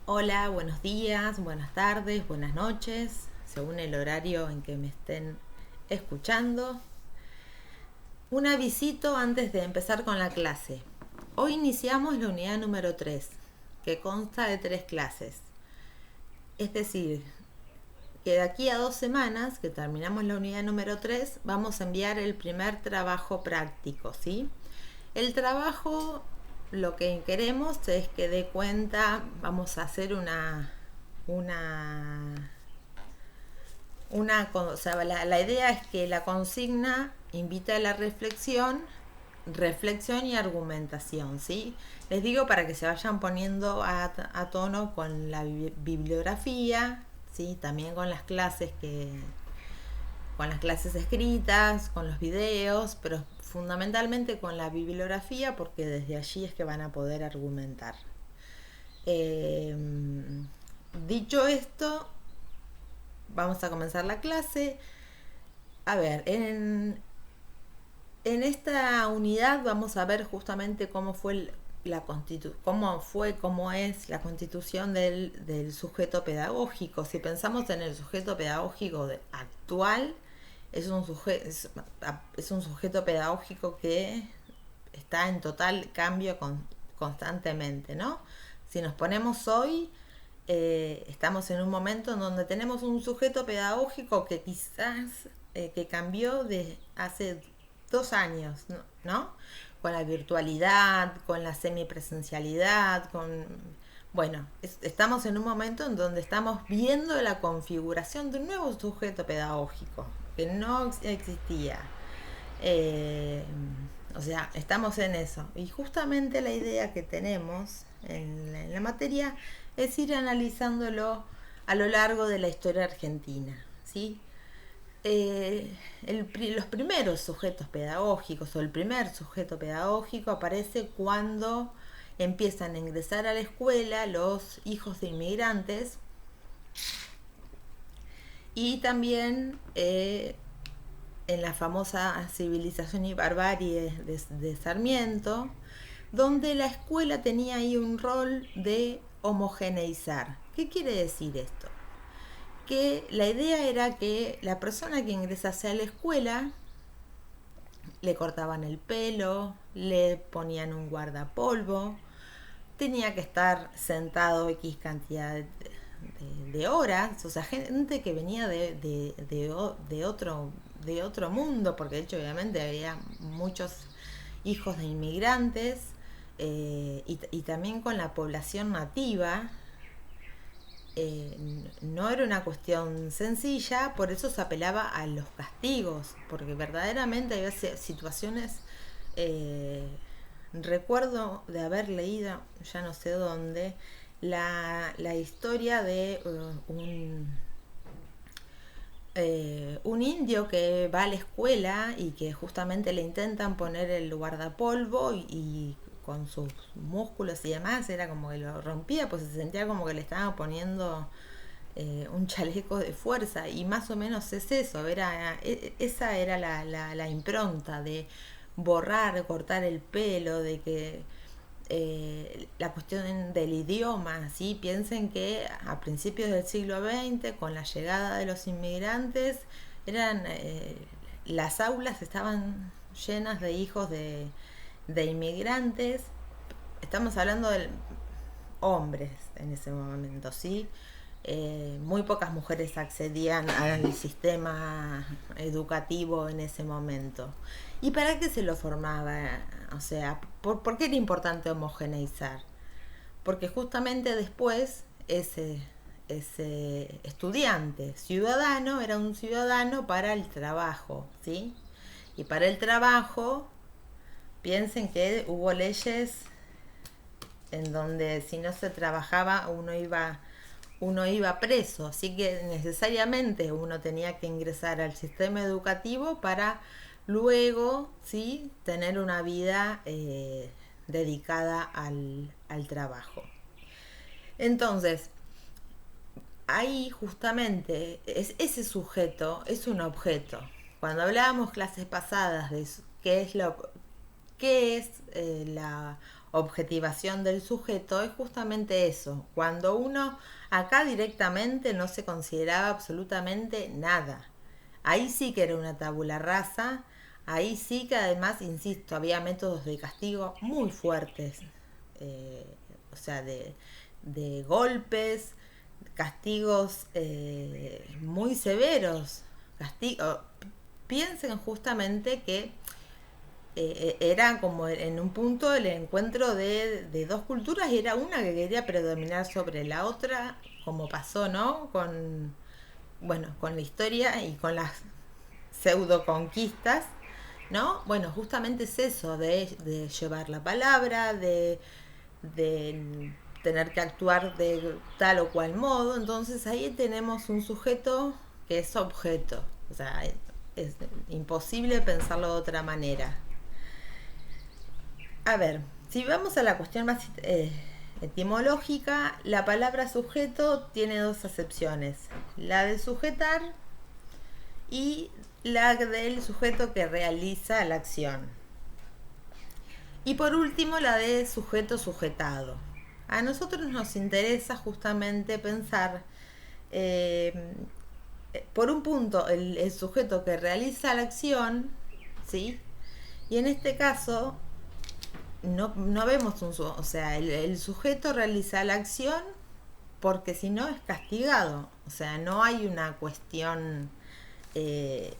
Hola, buenos días, buenas tardes, buenas noches, según el horario en que me estén escuchando. Un avisito antes de empezar con la clase. Hoy iniciamos la unidad número 3, que consta de 3 clases. Es decir, que de aquí a 2 semanas, que terminamos la unidad número 3, vamos a enviar el primer trabajo práctico, ¿sí? El trabajo, lo que queremos es que dé cuenta, vamos a hacer una, o sea, la idea es que la consigna invita a la reflexión y argumentación, ¿sí? Les digo para que se vayan poniendo a tono con la bibliografía, ¿sí? También con las clases escritas, con los videos, pero fundamentalmente con la bibliografía porque desde allí es que van a poder argumentar. Eh, Dicho esto, vamos a comenzar la clase. A ver, en esta unidad vamos a ver justamente cómo es la constitución del sujeto pedagógico. Si pensamos en el sujeto pedagógico actual, es un sujeto pedagógico que está en total cambio constantemente, ¿no? Si nos ponemos hoy, estamos en un momento en donde tenemos un sujeto pedagógico que quizás que cambió de hace 2 años, ¿no? Con la virtualidad, con la semipresencialidad, bueno, estamos en un momento en donde estamos viendo la configuración de un nuevo sujeto pedagógico que no existía. Eh, o sea, estamos en eso. Y justamente la idea que tenemos en la materia es ir analizándolo a lo largo de la historia argentina, ¿sí? Los primeros sujetos pedagógicos o el primer sujeto pedagógico aparece cuando empiezan a ingresar a la escuela los hijos de inmigrantes y también en la famosa civilización y barbarie de Sarmiento, donde la escuela tenía ahí un rol de homogeneizar. ¿Qué quiere decir esto? Que la idea era que la persona que ingresase a la escuela le cortaban el pelo, le ponían un guardapolvo, tenía que estar sentado X cantidad de horas, o sea, gente que venía de otro mundo, porque de hecho obviamente había muchos hijos de inmigrantes y también con la población nativa. No era una cuestión sencilla, por eso se apelaba a los castigos, porque verdaderamente había situaciones, eh, recuerdo de haber leído, ya no sé dónde, la historia de un indio que va a la escuela y que justamente le intentan poner el guardapolvo y con sus músculos y demás era como que lo rompía, pues se sentía como que le estaban poniendo un chaleco de fuerza y más o menos es eso, esa era la impronta de borrar, cortar el pelo, de que la cuestión del idioma, ¿sí? Piensen que a principios del siglo XX, con la llegada de los inmigrantes, eran las aulas estaban llenas de hijos de inmigrantes. Estamos hablando de hombres en ese momento, ¿sí? Muy pocas mujeres accedían al sistema educativo en ese momento. ¿Y para qué se lo formaba? O sea, ¿por qué era importante homogeneizar? Porque justamente después ese estudiante ciudadano era un ciudadano para el trabajo, ¿sí? Y para el trabajo, piensen que hubo leyes en donde si no se trabajaba uno iba preso, así que necesariamente uno tenía que ingresar al sistema educativo para luego, ¿sí?, tener una vida dedicada al trabajo. Entonces, ahí justamente ese sujeto es un objeto. Cuando hablábamos clases pasadas de qué es la objetivación del sujeto, es justamente eso. Cuando uno acá directamente no se consideraba absolutamente nada. Ahí sí que era una tabula rasa, ahí sí que además, insisto, había métodos de castigo muy fuertes, eh, o sea, de golpes, castigos muy severos. Piensen justamente que era como en un punto el encuentro de dos culturas y era una que quería predominar sobre la otra, como pasó, ¿no? Bueno, con la historia y con las pseudo conquistas, ¿no? Bueno, justamente es eso, de llevar la palabra, de tener que actuar de tal o cual modo. Entonces ahí tenemos un sujeto que es objeto. O sea, es imposible pensarlo de otra manera. A ver, si vamos a la cuestión más etimológica, la palabra sujeto tiene dos acepciones. La de sujetar y la del sujeto que realiza la acción. Y por último, la de sujeto sujetado. A nosotros nos interesa justamente pensar, eh, por un punto, el sujeto que realiza la acción, ¿sí? Y en este caso, no vemos o sea, el sujeto realiza la acción porque si no es castigado. O sea, no hay una cuestión eh,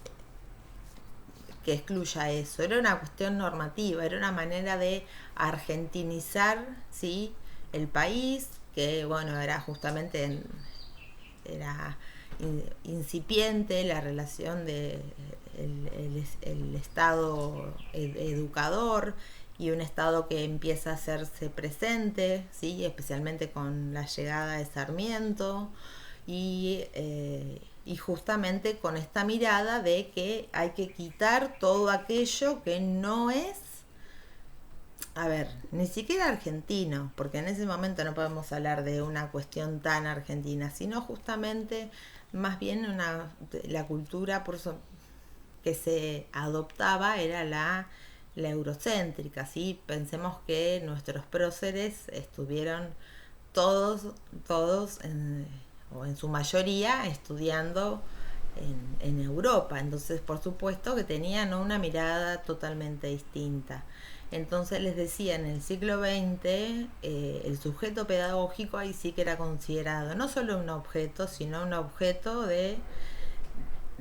que excluya eso. Era una cuestión normativa, era una manera de argentinizar, ¿sí?, el país, que bueno, era justamente era incipiente la relación de el Estado educador y un Estado que empieza a hacerse presente, ¿sí?, especialmente con la llegada de Sarmiento y justamente con esta mirada de que hay que quitar todo aquello que no es, a ver, ni siquiera argentino, porque en ese momento no podemos hablar de una cuestión tan argentina, sino justamente más bien la cultura que se adoptaba era la eurocéntrica, ¿sí? Pensemos que nuestros próceres estuvieron todos o en su mayoría estudiando en Europa. Entonces, por supuesto que tenían una mirada totalmente distinta. Entonces les decía, en el siglo XX el sujeto pedagógico ahí sí que era considerado no solo un objeto, sino un objeto de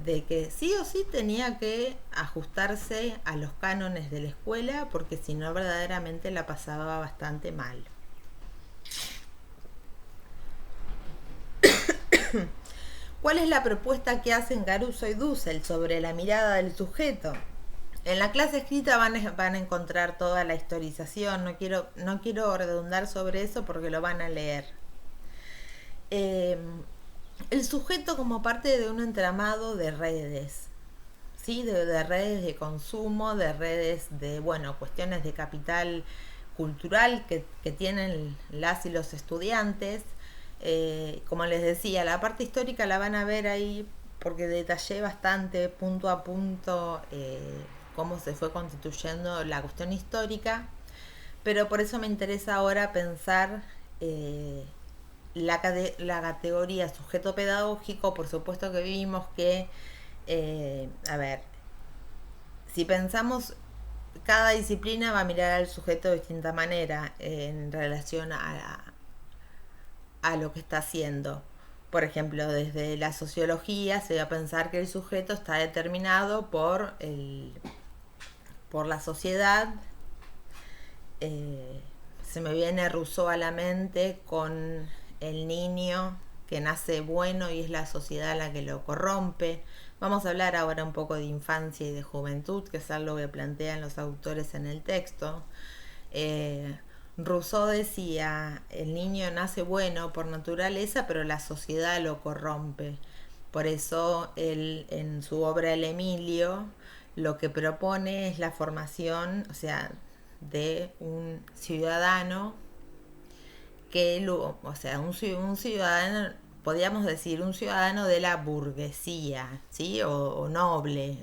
que sí o sí tenía que ajustarse a los cánones de la escuela, porque si no verdaderamente la pasaba bastante mal. ¿Cuál es la propuesta que hacen Caruso y Dussel sobre la mirada del sujeto? En la clase escrita van a encontrar toda la historización, no quiero redundar sobre eso porque lo van a leer. El sujeto como parte de un entramado de redes, ¿sí? De redes de consumo, de redes de, bueno, cuestiones de capital cultural que tienen las y los estudiantes. Como les decía, la parte histórica la van a ver ahí porque detallé bastante punto a punto cómo se fue constituyendo la cuestión histórica, pero por eso me interesa ahora pensar la categoría sujeto pedagógico. Por supuesto que vimos que, a ver, si pensamos, cada disciplina va a mirar al sujeto de distinta manera en relación a lo que está haciendo. Por ejemplo, desde la sociología se va a pensar que el sujeto está determinado por la sociedad. Se me viene Rousseau a la mente con el niño que nace bueno y es la sociedad la que lo corrompe. Vamos a hablar ahora un poco de infancia y de juventud, que es algo que plantean los autores en el texto. Rousseau decía, el niño nace bueno por naturaleza, pero la sociedad lo corrompe. Por eso él, en su obra El Emilio, lo que propone es la formación, o sea, de un ciudadano o sea, un ciudadano, podríamos decir, un ciudadano de la burguesía, ¿sí? O noble,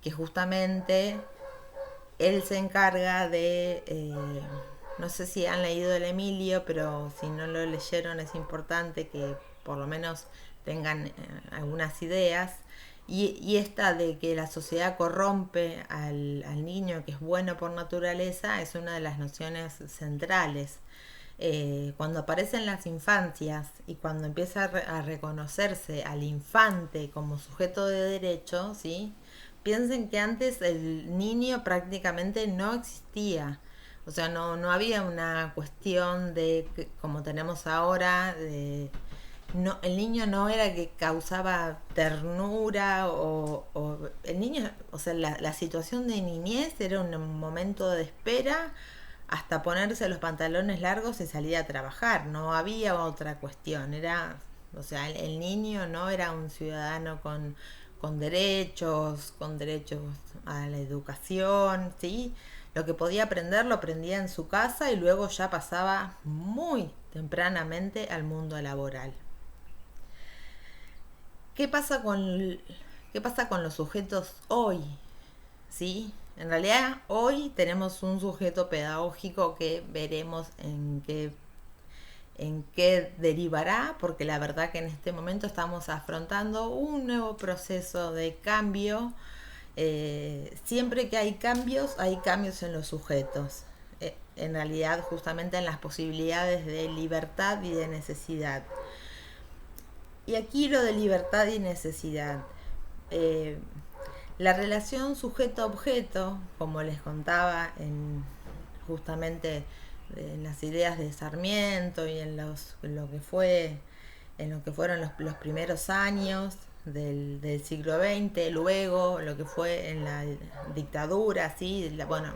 que justamente él se encarga No sé si han leído el Emilio, pero si no lo leyeron es importante que por lo menos tengan algunas ideas. Y esta de que la sociedad corrompe al niño que es bueno por naturaleza es una de las nociones centrales. Cuando aparecen las infancias y cuando empieza a reconocerse al infante como sujeto de derecho, ¿sí? Piensen que antes el niño prácticamente no existía. O sea, no había una cuestión de, como tenemos ahora, de no, el niño no era que causaba ternura o el niño, o sea, la situación de niñez era un momento de espera hasta ponerse los pantalones largos y salir a trabajar. No había otra cuestión. Era, o sea, el niño no era un ciudadano con derechos a la educación, ¿sí? Lo que podía aprender lo aprendía en su casa y luego ya pasaba muy tempranamente al mundo laboral. ¿Qué pasa con, qué pasa con los sujetos hoy? ¿Sí? En realidad hoy tenemos un sujeto pedagógico que veremos en qué derivará, porque la verdad que en este momento estamos afrontando un nuevo proceso de cambio. Siempre que hay cambios en los sujetos. En realidad justamente en las posibilidades de libertad y de necesidad. Y aquí lo de libertad y necesidad. Eh, la relación sujeto-objeto, como les contaba justamente en las ideas de Sarmiento y en lo que fue en lo que fueron los primeros años del siglo XX, luego lo que fue en la dictadura, ¿sí? Bueno,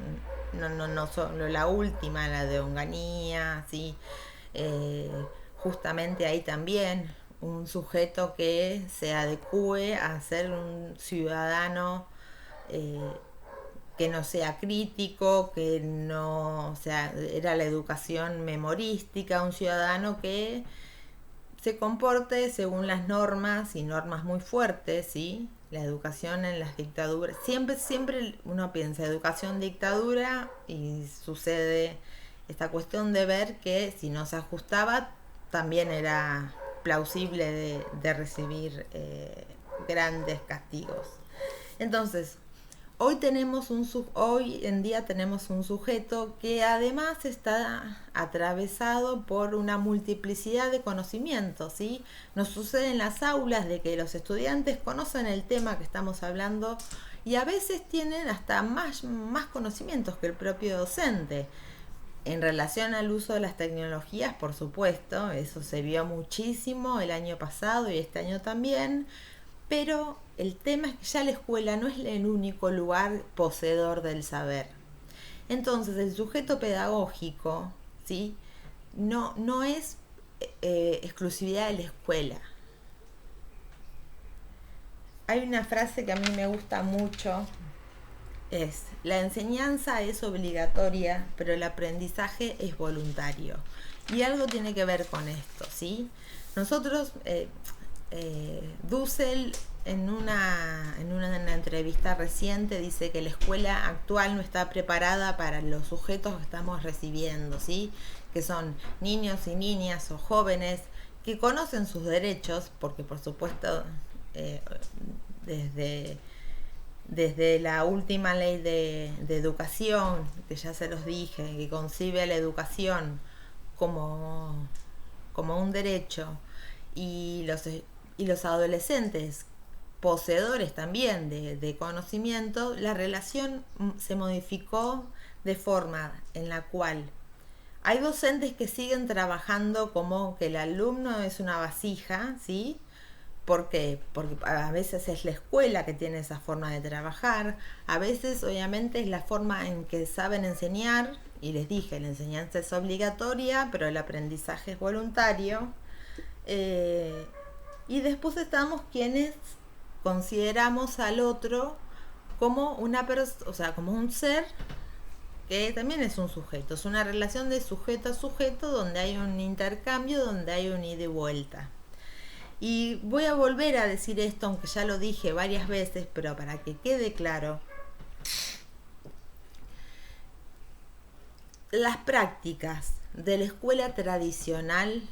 no solo la última, la de Onganía, ¿sí? Eh, Justamente ahí también un sujeto que se adecue a ser un ciudadano eh, que no sea crítico, que no, o sea, era la educación memorística, un ciudadano que se comporte según las normas y normas muy fuertes, ¿sí? La educación en las dictaduras, siempre uno piensa educación dictadura y sucede esta cuestión de ver que si no se ajustaba también era plausible de recibir grandes castigos. Entonces, hoy en día tenemos un sujeto que además está atravesado por una multiplicidad de conocimientos, ¿sí? Nos sucede en las aulas de que los estudiantes conocen el tema que estamos hablando y a veces tienen hasta más conocimientos que el propio docente. En relación al uso de las tecnologías, por supuesto, eso se vio muchísimo el año pasado y este año también, pero el tema es que ya la escuela no es el único lugar poseedor del saber. Entonces, el sujeto pedagógico, ¿sí? No es exclusividad de la escuela. Hay una frase que a mí me gusta mucho, es, la enseñanza es obligatoria, pero el aprendizaje es voluntario. Y algo tiene que ver con esto, ¿sí? Nosotros, Dussel en una entrevista reciente dice que la escuela actual no está preparada para los sujetos que estamos recibiendo, ¿sí? Que son niños y niñas o jóvenes que conocen sus derechos, porque por supuesto eh, desde desde la última ley de educación, que ya se los dije, que concibe a la educación como, como un derecho, y los adolescentes poseedores también de conocimiento, la relación se modificó de forma en la cual hay docentes que siguen trabajando como que el alumno es una vasija, ¿sí? ¿Por qué? Porque a veces es la escuela que tiene esa forma de trabajar, a veces obviamente es la forma en que saben enseñar, y les dije, la enseñanza es obligatoria, pero el aprendizaje es voluntario. Eh, y después estamos quienes consideramos al otro como una persona, o sea, como un ser que también es un sujeto, es una relación de sujeto a sujeto donde hay un intercambio, donde hay un ida y vuelta. Y voy a volver a decir esto, aunque ya lo dije varias veces, pero para que quede claro. las prácticas de la escuela tradicional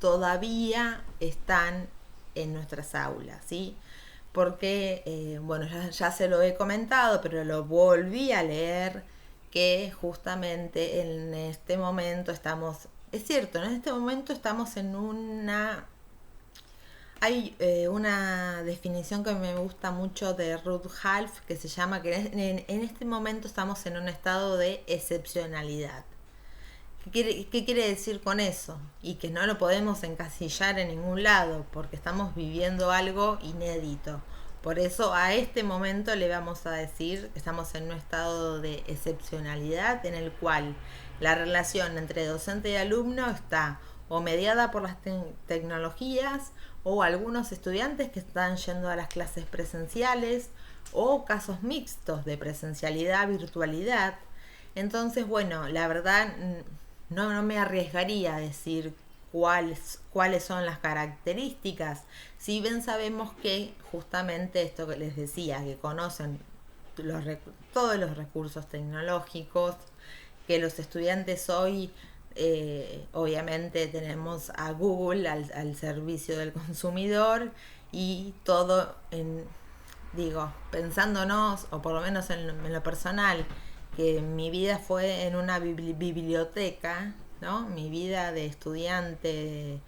todavía están en nuestras aulas, ¿sí? Porque, bueno, ya se lo he comentado, pero lo volví a leer, que justamente en este momento estamos, es cierto, en este momento estamos en una... Hay una definición que me gusta mucho de Ruth Half, que se llama que en este momento estamos en un estado de excepcionalidad. ¿Qué quiere decir con eso? Y que no lo podemos encasillar en ningún lado, porque estamos viviendo algo inédito. Por eso a este momento le vamos a decir que estamos en un estado de excepcionalidad en el cual la relación entre docente y alumno está o mediada por las tecnologías, o algunos estudiantes que están yendo a las clases presenciales, o casos mixtos de presencialidad, virtualidad. Entonces, bueno, la verdad no me arriesgaría a decir cuáles son las características. Si bien sabemos que justamente esto que les decía, que conocen todos los recursos tecnológicos, que los estudiantes hoy obviamente tenemos a Google al servicio del consumidor, y todo pensándonos, o por lo menos en lo personal, que mi vida fue en una biblioteca, ¿no? Mi vida de estudiante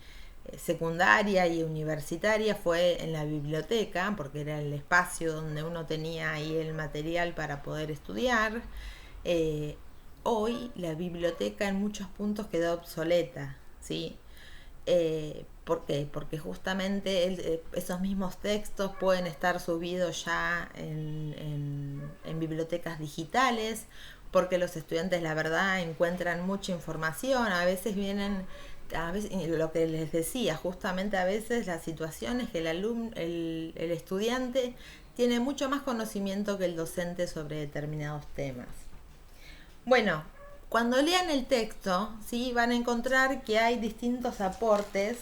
secundaria y universitaria fue en la biblioteca, porque era el espacio donde uno tenía ahí el material para poder estudiar. Hoy la biblioteca en muchos puntos quedó obsoleta, ¿sí? ¿Por qué? Porque justamente esos mismos textos pueden estar subidos ya en bibliotecas digitales, porque los estudiantes, la verdad, encuentran mucha información. A veces vienen, lo que les decía, justamente a veces la situación es que el estudiante tiene mucho más conocimiento que el docente sobre determinados temas. Bueno, cuando lean el texto, ¿sí?, van a encontrar que hay distintos aportes.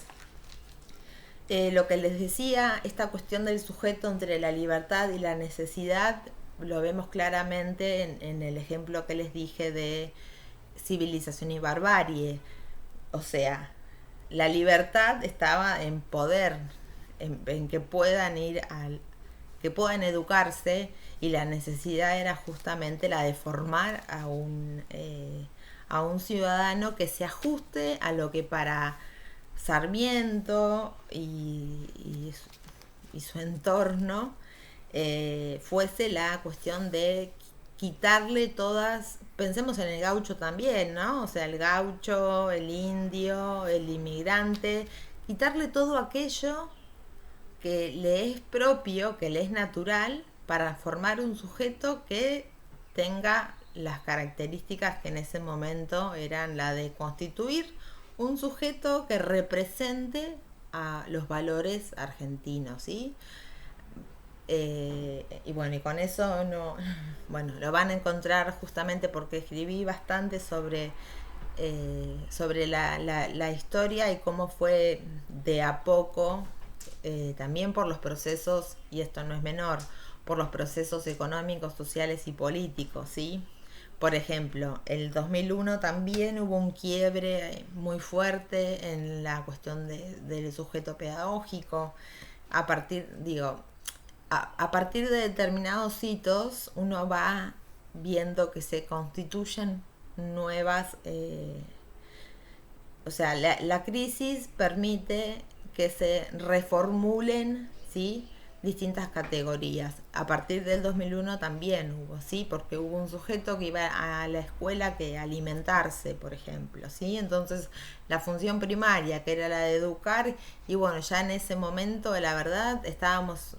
Lo que les decía, esta cuestión del sujeto entre la libertad y la necesidad, lo vemos claramente en el ejemplo que les dije de civilización y barbarie. O sea, la libertad estaba en poder, en que puedan que puedan educarse, y la necesidad era justamente la de formar a un ciudadano que se ajuste a lo que para Sarmiento y su entorno fuese la cuestión de quitarle todas, pensemos en el gaucho también, ¿no? O sea, el gaucho, el indio, el inmigrante, quitarle todo aquello que le es propio, que le es natural, para formar un sujeto que tenga las características que en ese momento eran la de constituir un sujeto que represente a los valores argentinos, ¿sí? Y bueno, y con eso bueno, lo van a encontrar justamente porque escribí bastante sobre la historia y cómo fue de a poco, también por los procesos, y esto no es menor, por los procesos económicos, sociales y políticos, ¿sí? Por ejemplo, el 2001 también hubo un quiebre muy fuerte en la cuestión del sujeto pedagógico. A partir, a partir de determinados hitos, uno va viendo que se constituyen nuevas... o sea, la crisis permite que se reformulen, ¿sí?, distintas categorías. A partir del 2001 también hubo, ¿sí?, porque hubo un sujeto que iba a la escuela que alimentarse, por ejemplo, ¿sí? Entonces la función primaria, que era la de educar, y bueno, ya en ese momento, la verdad, estábamos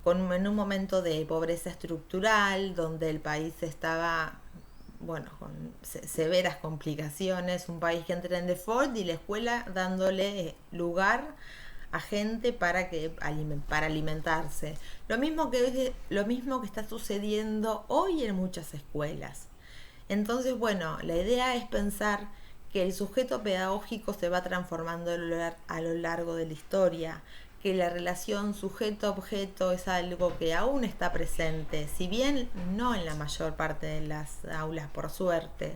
en un momento de pobreza estructural, donde el país estaba, bueno, con severas complicaciones, un país que entra en default, y la escuela dándole lugar a gente para alimentarse. Lo mismo que está sucediendo hoy en muchas escuelas. Entonces, bueno, la idea es pensar que el sujeto pedagógico se va transformando a lo largo de la historia, que la relación sujeto-objeto es algo que aún está presente, si bien no en la mayor parte de las aulas, por suerte,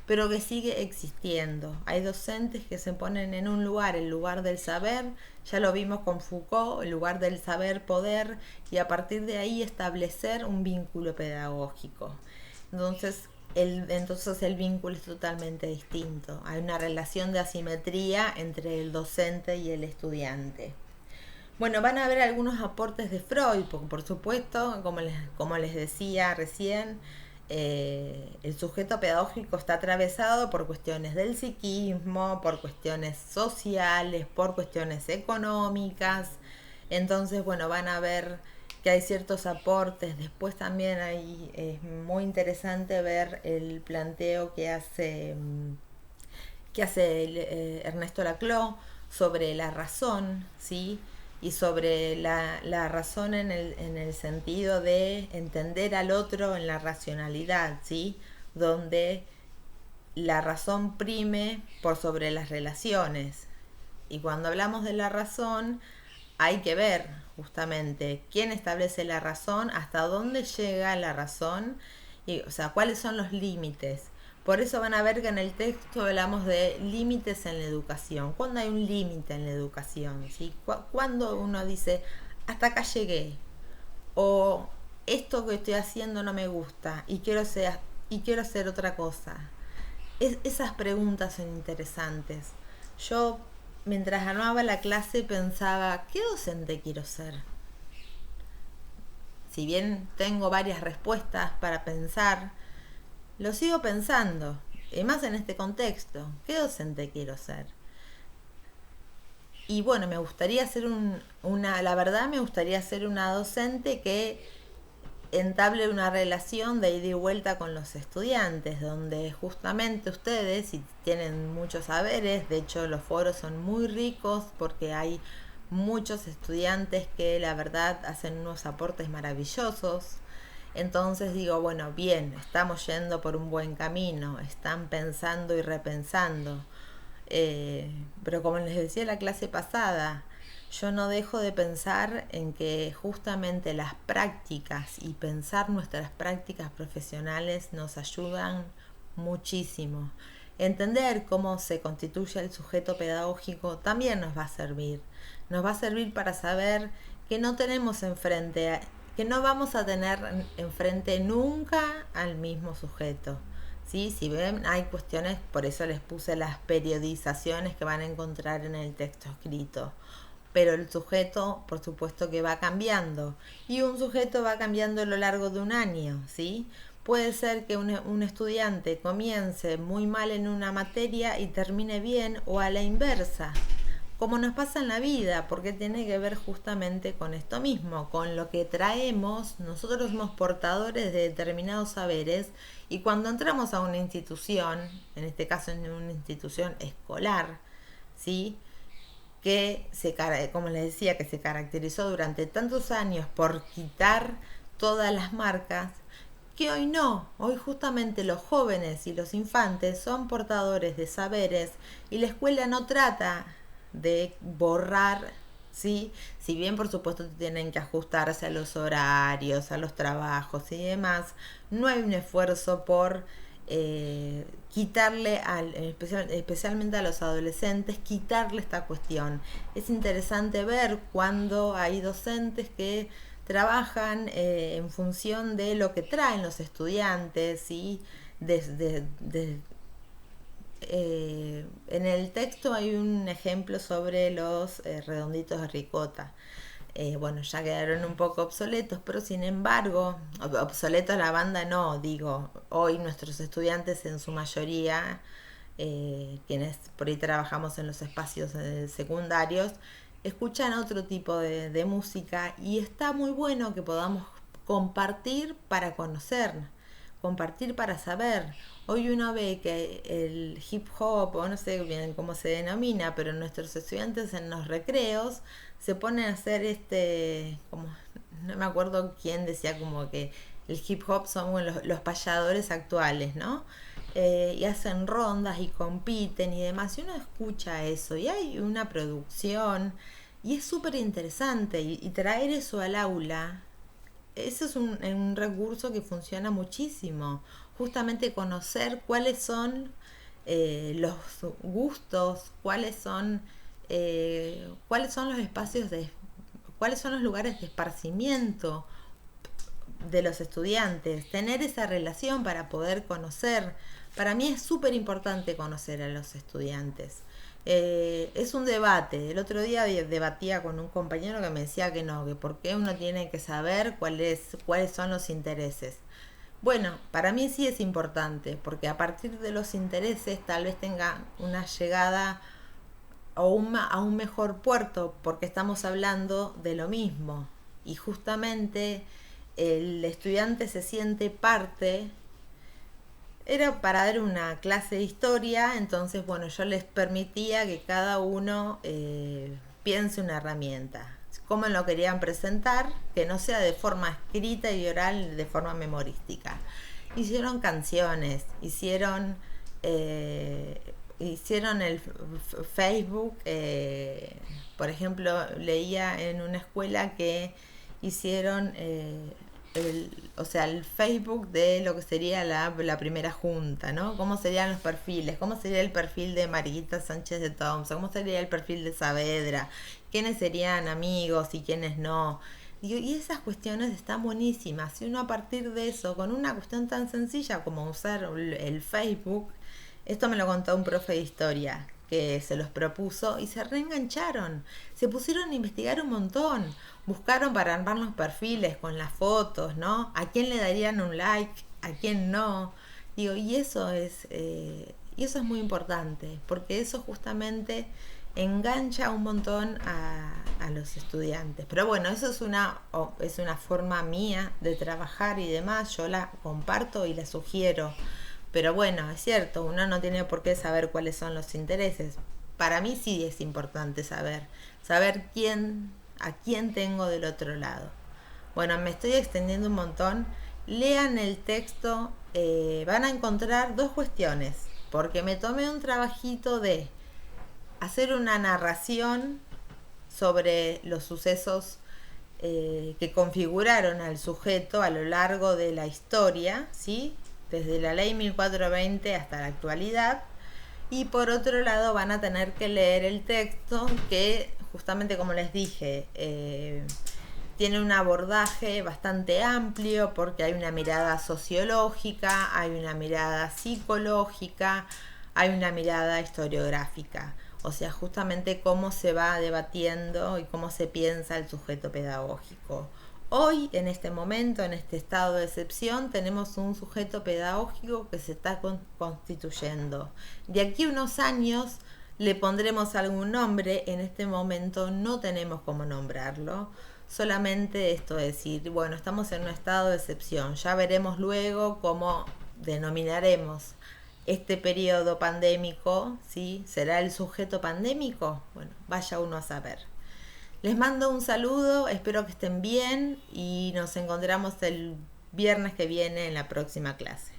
pero que sigue existiendo. Hay docentes que se ponen en un lugar, el lugar del saber, ya lo vimos con Foucault, el lugar del saber poder, y a partir de ahí establecer un vínculo pedagógico. Entonces el vínculo es totalmente distinto. Hay una relación de asimetría entre el docente y el estudiante. Bueno, van a ver algunos aportes de Freud, porque por supuesto, como les decía recién, el sujeto pedagógico está atravesado por cuestiones del psiquismo, por cuestiones sociales, por cuestiones económicas. Entonces, bueno, van a ver que hay ciertos aportes. Después también es muy interesante ver el planteo que hace Ernesto Laclau sobre la razón, ¿sí? Y sobre la razón en el sentido de entender al otro en la racionalidad, ¿sí? Donde la razón prime por sobre las relaciones. Y cuando hablamos de la razón, hay que ver justamente quién establece la razón, hasta dónde llega la razón, y, o sea, cuáles son los límites. Por eso van a ver que en el texto hablamos de límites en la educación. ¿Cuándo hay un límite en la educación? ¿Sí? Cuando uno dice, hasta acá llegué, o esto que estoy haciendo no me gusta y quiero hacer otra cosa. Esas preguntas son interesantes. Yo, mientras armaba la clase, pensaba, ¿qué docente quiero ser? Si bien tengo varias respuestas para pensar, lo sigo pensando, y más en este contexto. ¿Qué docente quiero ser? Y bueno, me gustaría ser la verdad me gustaría ser una docente que entable una relación de ida y vuelta con los estudiantes, donde justamente ustedes, si tienen muchos saberes, de hecho los foros son muy ricos porque hay muchos estudiantes que la verdad hacen unos aportes maravillosos. Entonces digo, bueno, bien, estamos yendo por un buen camino, están pensando y repensando. Pero como les decía en la clase pasada, yo no dejo de pensar en que justamente las prácticas y pensar nuestras prácticas profesionales nos ayudan muchísimo. Entender cómo se constituye el sujeto pedagógico también nos va a servir. Nos va a servir para saber que no tenemos enfrente, que no vamos a tener enfrente nunca al mismo sujeto. ¿Sí? Si ven, hay cuestiones, por eso les puse las periodizaciones que van a encontrar en el texto escrito. Pero el sujeto, por supuesto que va cambiando. Y un sujeto va cambiando a lo largo de un año, ¿sí? Puede ser que un estudiante comience muy mal en una materia y termine bien, o a la inversa, como nos pasa en la vida, porque tiene que ver justamente con esto mismo, con lo que traemos. Nosotros somos portadores de determinados saberes, y cuando entramos a una institución, en este caso en una institución escolar, ¿sí? Que como les decía, que se caracterizó durante tantos años por quitar todas las marcas, que hoy no. Hoy justamente los jóvenes y los infantes son portadores de saberes, y la escuela no trata de borrar, ¿sí? Si bien por supuesto tienen que ajustarse a los horarios, a los trabajos y demás, no hay un esfuerzo por quitarle, especialmente a los adolescentes, quitarle esta cuestión. Es interesante ver cuando hay docentes que trabajan en función de lo que traen los estudiantes, ¿sí? En el texto hay un ejemplo sobre los redonditos de ricota. Bueno, ya quedaron un poco obsoletos, pero sin embargo, obsoletos la banda no, digo, hoy nuestros estudiantes en su mayoría, quienes por ahí trabajamos en los espacios secundarios, escuchan otro tipo de música, y está muy bueno que podamos compartir para conocer, compartir para saber. Hoy uno ve que el hip hop, o no sé bien cómo se denomina, pero nuestros estudiantes en los recreos se ponen a hacer como, no me acuerdo quién decía como que el hip hop son los payadores actuales, ¿no? Y hacen rondas y compiten y demás, y uno escucha eso, y hay una producción, Y es súper interesante y traer eso al aula, eso es un recurso que funciona muchísimo. Justamente conocer los gustos, cuáles son los espacios cuáles son los lugares de esparcimiento de los estudiantes, tener esa relación para poder conocer. Para mí es súper importante conocer a los estudiantes. Es un debate. El otro día debatía con un compañero que me decía que no, que por qué uno tiene que saber cuáles son los intereses. Bueno, para mí sí es importante, porque a partir de los intereses tal vez tenga una llegada a un mejor puerto, porque estamos hablando de lo mismo. Y justamente el estudiante se siente parte. Era para dar una clase de historia, entonces bueno, yo les permitía que cada uno piense una herramienta, cómo lo querían presentar, que no sea de forma escrita y oral, de forma memorística. Hicieron canciones, hicieron el Facebook, por ejemplo, leía en una escuela que hicieron o sea, el Facebook de lo que sería la primera junta, ¿no? ¿Cómo serían los perfiles? ¿Cómo sería el perfil de Margarita Sánchez de Thompson? ¿Cómo sería el perfil de Saavedra? ¿Quiénes serían amigos y quiénes no? Y esas cuestiones están buenísimas. Y uno a partir de eso, con una cuestión tan sencilla como usar el Facebook, esto me lo contó un profe de historia que se los propuso y se reengancharon. Se pusieron a investigar un montón. Buscaron para armar los perfiles con las fotos, ¿no? ¿A quién le darían un like? ¿A quién no? Digo, y eso es muy importante, porque eso justamente engancha un montón a los estudiantes. Pero bueno, eso es una forma mía de trabajar y demás. Yo la comparto y la sugiero. Pero bueno, es cierto, uno no tiene por qué saber cuáles son los intereses. Para mí sí es importante saber a quién tengo del otro lado. Bueno, me estoy extendiendo un montón. Lean el texto, van a encontrar dos cuestiones, porque me tomé un trabajito de hacer una narración sobre los sucesos que configuraron al sujeto a lo largo de la historia, ¿sí? Desde la ley 1420 hasta la actualidad. Y por otro lado van a tener que leer el texto que, justamente como les dije, tiene un abordaje bastante amplio, porque hay una mirada sociológica, hay una mirada psicológica, hay una mirada historiográfica. O sea, justamente cómo se va debatiendo y cómo se piensa el sujeto pedagógico. Hoy, en este momento, en este estado de excepción, tenemos un sujeto pedagógico que se está constituyendo. De aquí a unos años le pondremos algún nombre. En este momento no tenemos cómo nombrarlo. Solamente esto es decir, bueno, estamos en un estado de excepción. Ya veremos luego cómo denominaremos este periodo pandémico, ¿sí? ¿Será el sujeto pandémico? Bueno, vaya uno a saber. Les mando un saludo, espero que estén bien y nos encontramos el viernes que viene en la próxima clase.